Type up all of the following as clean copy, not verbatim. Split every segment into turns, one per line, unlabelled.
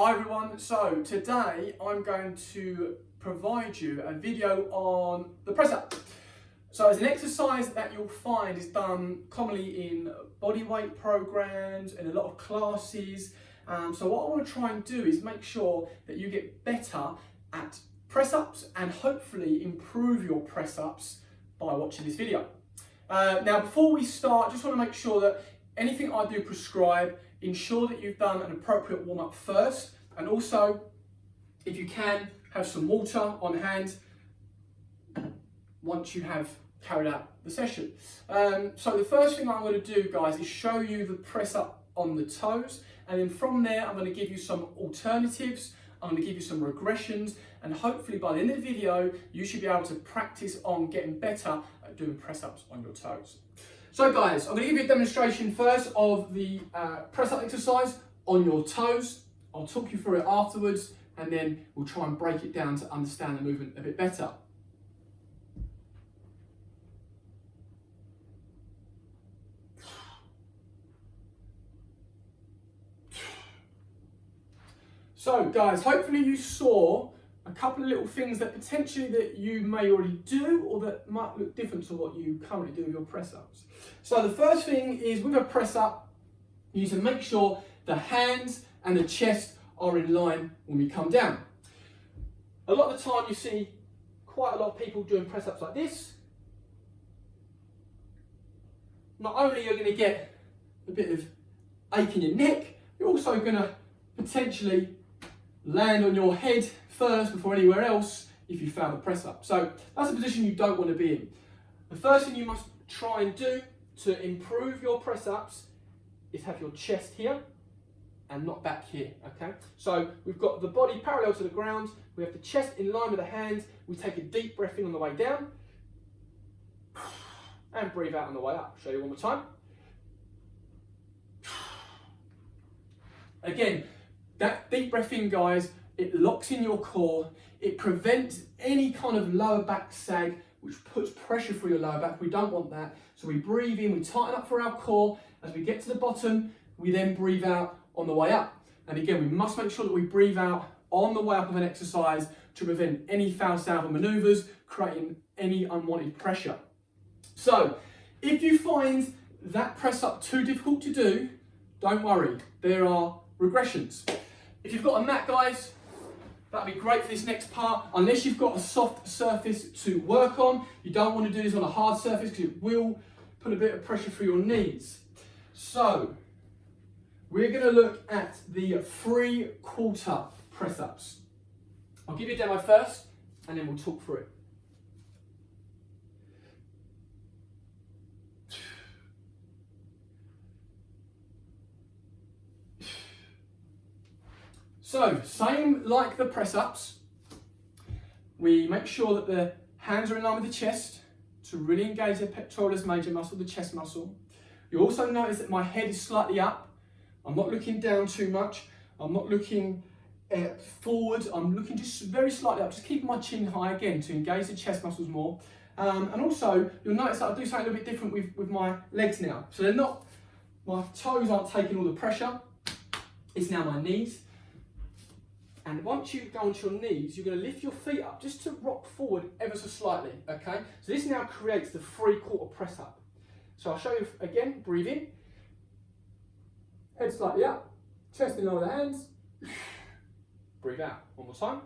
Hi everyone, so today I'm going to provide you a video on the press up. So it's an exercise that you'll find is done commonly in bodyweight programs and a lot of classes. So what I want to try and do is make sure that you get better at press ups and hopefully improve your press ups by watching this video. Now before we start, just want to make sure that anything I do prescribe, ensure that you've done an appropriate warm-up first, and also, if you can, have some water on hand once you have carried out the session. So the first thing I'm going to do, guys, is show you the press up on the toes, and then from there I'm going to give you some alternatives, I'm going to give you some regressions, and hopefully by the end of the video you should be able to practice on getting better at doing press ups on your toes. So guys, I'm going to give you a demonstration first of the press up exercise on your toes. I'll talk you through it afterwards, and then we'll try and break it down to understand the movement a bit better. So guys, hopefully you saw a couple of little things that potentially that you may already do or that might look different to what you currently do with your press ups. So the first thing is, with a press up, you need to make sure the hands and the chest are in line when we come down. A lot of the time you see quite a lot of people doing press ups like this. Not only are you going to get a bit of ache in your neck, you're also going to potentially land on your head first before anywhere else if you fail the press up. So that's a position you don't want to be in. The first thing you must try and do to improve your press ups is have your chest here and not back here, okay? So we've got the body parallel to the ground, we have the chest in line with the hands, we take a deep breath in on the way down and breathe out on the way up. Show you one more time. Again, that deep breath in, guys, it locks in your core, it prevents any kind of lower back sag, which puts pressure through your lower back. We don't want that. So we breathe in, we tighten up for our core. As we get to the bottom, we then breathe out on the way up. And again, we must make sure that we breathe out on the way up of an exercise to prevent any foul salvo maneuvers, creating any unwanted pressure. So if you find that press up too difficult to do, don't worry, there are regressions. If you've got a mat, guys, that'd be great for this next part. Unless you've got a soft surface to work on, you don't want to do this on a hard surface because it will put a bit of pressure through your knees. So we're going to look at the 3/4 press ups. I'll give you a demo first and then we'll talk through it. So, same like the press ups, we make sure that the hands are in line with the chest to really engage the pectoralis major muscle, the chest muscle. You also notice that my head is slightly up. I'm not looking down too much. I'm not looking forward. I'm looking just very slightly up, just keeping my chin high again to engage the chest muscles more. And also, you'll notice that I do something a little bit different with my legs now. So they're not, my toes aren't taking all the pressure. It's now my knees. And once you go onto your knees, you're going to lift your feet up just to rock forward ever so slightly, okay? So this now creates the 3/4 press up. So I'll show you again, breathe in, head slightly up, chest in line with the hands, breathe out, one more time.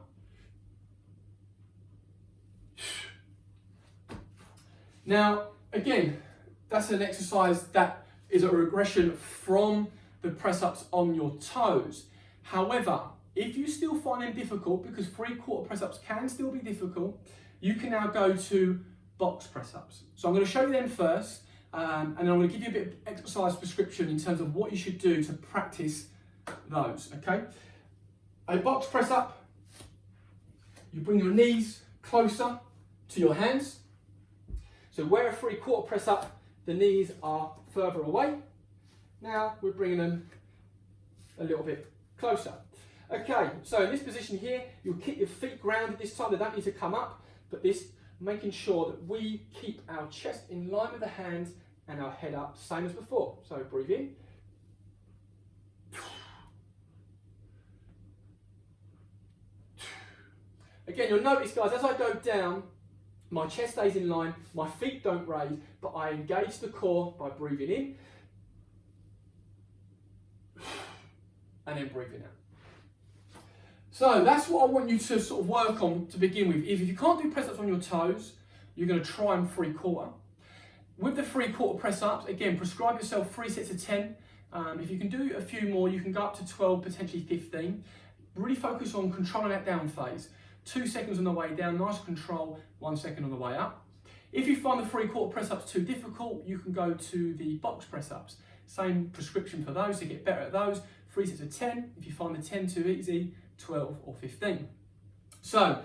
Now, again, that's an exercise that is a regression from the press ups on your toes. However, if you still find them difficult, because 3/4 press ups can still be difficult, you can now go to box press ups. So I'm going to show you them first, and then I'm going to give you a bit of exercise prescription in terms of what you should do to practice those, okay? A box press up, you bring your knees closer to your hands. So where a 3/4 press up, the knees are further away. Now we're bringing them a little bit closer. Okay, so in this position here, you'll keep your feet grounded this time. They don't need to come up, but this, making sure that we keep our chest in line with the hands and our head up, same as before. So breathe in. Again, you'll notice, guys, as I go down, my chest stays in line, my feet don't raise, but I engage the core by breathing in and then breathing out. So that's what I want you to sort of work on to begin with. If you can't do press-ups on your toes, you're going to try and 3/4. With the 3/4 press-ups, again, prescribe yourself 3 sets of 10. If you can do a few more, you can go up to 12, potentially 15. Really focus on controlling that down phase. 2 seconds on the way down, nice control, 1 second on the way up. If you find the 3/4 press-ups too difficult, you can go to the box press-ups. Same prescription for those to get better at those. 3 sets of 10. If you find the 10 too easy, 12 or 15. So,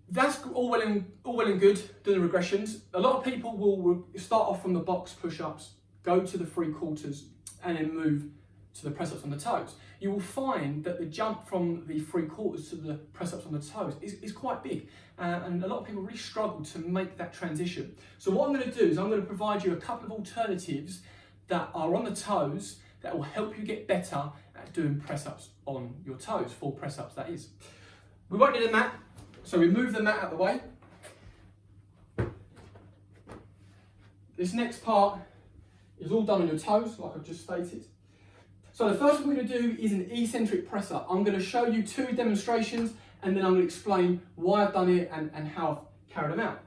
that's all well and good doing the regressions. A lot of people will start off from the box push-ups, go to the 3/4, and then move to the press-ups on the toes. You will find that the jump from the 3/4 to the press-ups on the toes is quite big, and a lot of people really struggle to make that transition. So what I'm going to do is I'm going to provide you a couple of alternatives that are on the toes that will help you get better at doing press-ups on your toes, full press-ups that is. We won't need a mat, so we move the mat out of the way. This next part is all done on your toes, like I've just stated. So the first one we're going to do is an eccentric press-up. I'm going to show you 2 demonstrations and then I'm going to explain why I've done it and how I've carried them out.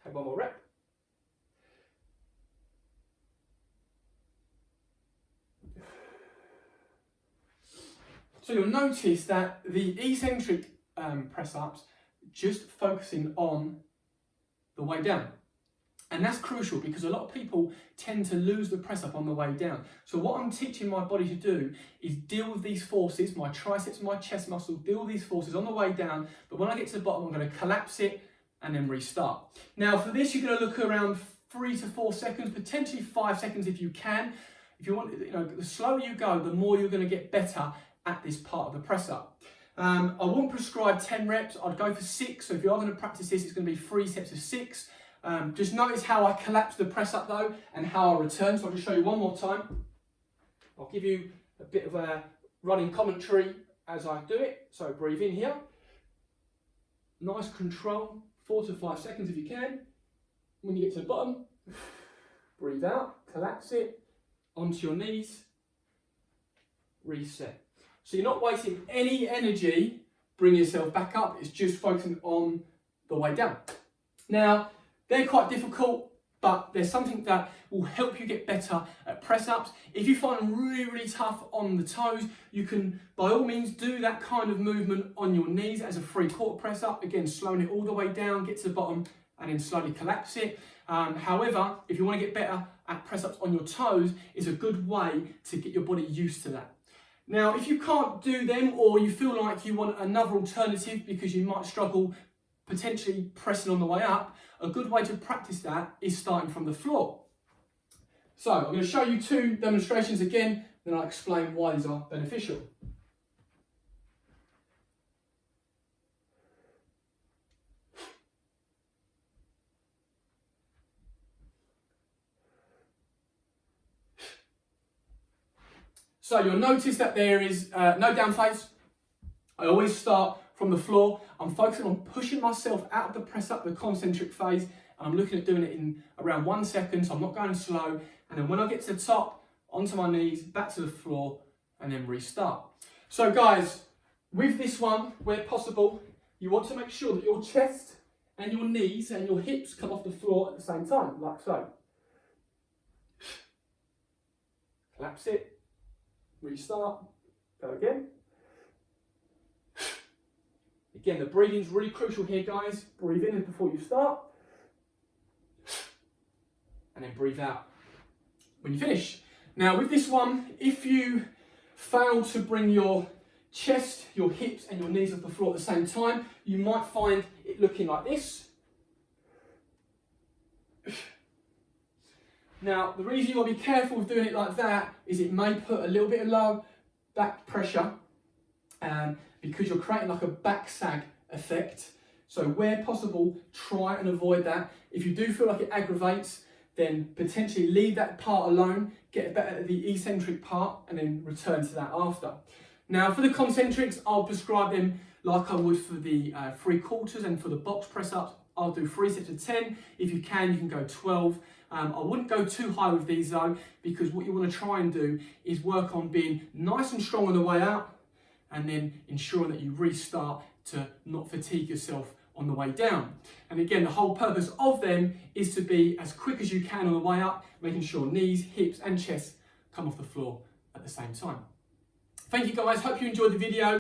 Have one more rep. So you'll notice that the eccentric press-ups just focusing on the way down. And that's crucial because a lot of people tend to lose the press up on the way down. So what I'm teaching my body to do is deal with these forces, my triceps, my chest muscle, deal with these forces on the way down. But when I get to the bottom, I'm going to collapse it and then restart. Now for this, you're going to look around 3 to 4 seconds, potentially 5 seconds if you can. If you want, the slower you go, the more you're going to get better at this part of the press up. I won't prescribe 10 reps, I'd go for 6. So if you are going to practice this, it's going to be 3 sets of 6. Just notice how I collapse the press up though, and how I return. So I'll just show you one more time. I'll give you a bit of a running commentary as I do it. So breathe in here. Nice control, 4 to 5 seconds if you can. When you get to the bottom, breathe out, collapse it, onto your knees, reset. So you're not wasting any energy bringing yourself back up, it's just focusing on the way down. Now, they're quite difficult, but there's something that will help you get better at press-ups. If you find them really, really tough on the toes, you can, by all means, do that kind of movement on your knees as a 3/4 press-up. Again, slowing it all the way down, get to the bottom, and then slowly collapse it. However, if you want to get better at press-ups on your toes, it's a good way to get your body used to that. Now, if you can't do them, or you feel like you want another alternative because you might struggle potentially pressing on the way up, a good way to practice that is starting from the floor. So I'm going to show you 2 demonstrations again, then I'll explain why these are beneficial. So you'll notice that there is no down phase. I always start from the floor. I'm focusing on pushing myself out of the press up, the concentric phase, and I'm looking at doing it in around 1 second, so I'm not going slow. And then when I get to the top, onto my knees, back to the floor, and then restart. So guys, with this one, where possible, you want to make sure that your chest and your knees and your hips come off the floor at the same time, like so. Collapse it. Restart, go again. Again, the breathing is really crucial here, guys. Breathe in before you start. And then breathe out when you finish. Now with this one, if you fail to bring your chest, your hips and your knees off the floor at the same time, you might find it looking like this. Now, the reason you want to be careful with doing it like that is it may put a little bit of low back pressure because you're creating like a back sag effect. So where possible, try and avoid that. If you do feel like it aggravates, then potentially leave that part alone, get better at the eccentric part, and then return to that after. Now for the concentrics, I'll prescribe them like I would for the 3/4 and for the box press ups. I'll do 3 sets of 10. If you can go 12. I wouldn't go too high with these though, because what you want to try and do is work on being nice and strong on the way out, and then ensuring that you restart to not fatigue yourself on the way down. And again, the whole purpose of them is to be as quick as you can on the way up, making sure knees, hips and chest come off the floor at the same time. Thank you guys, hope you enjoyed the video.